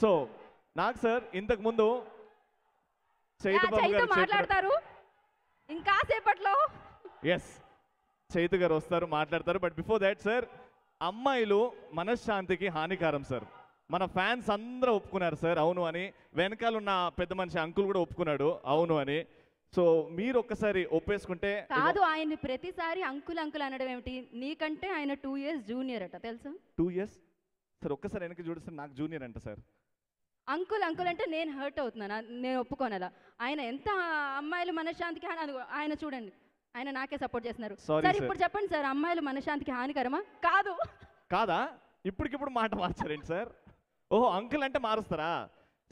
So నాకు sir ఇంతకు ముందు చైతు మాట్లాడతారు ఇంకా సేపట్లో. ఎస్, చైతు గారు వస్తారు మాట్లాడతారు. బట్ బిఫోర్ దాట్ సార్, అమ్మాయిలు మనశ్శాంతికి హానికారం సార్. మన ఫ్యాన్స్ అందరూ ఒప్పుకున్నారు సార్ అవును అని. వెనకాల ఉన్న పెద్ద మనిషి అంకుల్ కూడా ఒప్పుకున్నాడు అవును అని. సో మీరు ఒక్కసారి ఒప్పేసుకుంటే. కాదు, ఆయన ప్రతిసారి అంకుల్ అంకుల్ అనడం ఏమిటి? నీకంటే ఆయన 2 years జూనియర్ అట తెలుసా? 2 years సార్. ఒక్కసారి వెనక్కి చూడిస్తే నాకు జూనియర్ అంట సార్. అంకుల్ అంకుల్ అంటే నేను హర్ట్ అవుతున్నాను, నేను ఒప్పుకోనలా. ఆయన ఎంత అమ్మాయిలు మనశ్శాంతికి ఆయన చూడండి, ఆయన నాకే సపోర్ట్ చేస్తున్నారు. సార్ ఇప్పుడు చెప్పండి సార్, అమ్మాయిలు మనశ్శాంతికి హానికరమా? కాదు. కాదా? ఇప్పటికిప్పుడు మాట మార్చారేంటి సార్? ఓహో, అంకుల్ అంటే మారుస్తారా?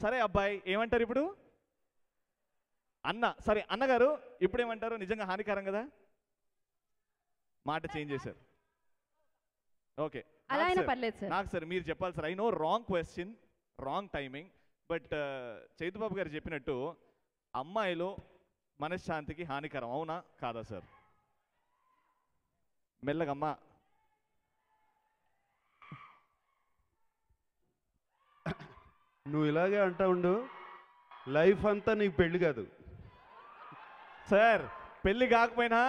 సరే అబ్బాయి ఏమంటారు ఇప్పుడు? అన్న. సరే అన్నగారు ఇప్పుడు ఏమంటారు? నిజంగా హానికరం కదా? మాట చేంజ్ చేశారు. ఓకే, అలా అయినా పర్లేదు సార్. నాకు సార్ మీరు చెప్పాలి sir. I know wrong question, wrong timing, but Chaitubabu గారు చెప్పినట్టు అమ్మాయిలు మనశ్శాంతికి హానికరం అవునా కాదా సార్? మెల్లగమ్మా. నువ్వు ఇలాగే అంటా ఉండు, లైఫ్ అంతా నీకు పెళ్లి కాదు సార్. పెళ్లి కాకపోయినా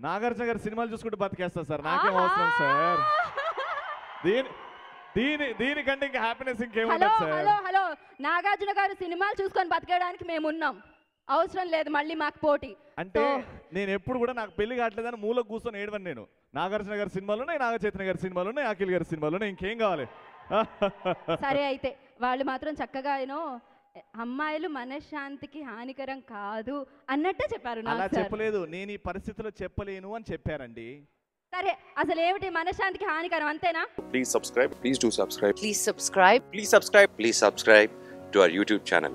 నాగార్జున గారి సినిమాలు చూసుకుంటూ బతికేస్తా సార్, నాకేం అవసరం సార్. దీనికంటే ఇంకా హ్యాపీనెస్ ఇంకేముంటుంది సార్? హలో హలో, నాగార్జున గారు సినిమాలు చూసుకొని బతికేయడానికి మేము ఉన్నాం, అవసరం లేదు మళ్ళీ మాకు పోటీ. అంటే నేను ఎప్పుడు కూడా నాకు పెళ్లి కావట్లేదని మూలకు కూర్చొని ఏడవని. నేను నాగార్జున గారి సినిమాలు ఉన్నాయి, నాగ చైతన్య గారి సినిమాలు ఉన్నాయి, అఖిల్ గారి సినిమాలు ఉన్నాయి, ఇంకేం కావాలి? సరే అయితే వాళ్ళు మాత్రం చక్కగా అమ్మాయిలు మనశ్శాంతికి హానికరం కాదు అన్నట్టే చెప్పారు. అలా చెప్పలేదు, నేను ఈ పరిస్థితిలో చెప్పలేను అని చెప్పారండి. సరే అసలు ఏమిటి మనశ్శాంతికి హానికరం, అంతేనా? Please subscribe. Please do subscribe. Please subscribe. Please subscribe. Please subscribe to our YouTube channel.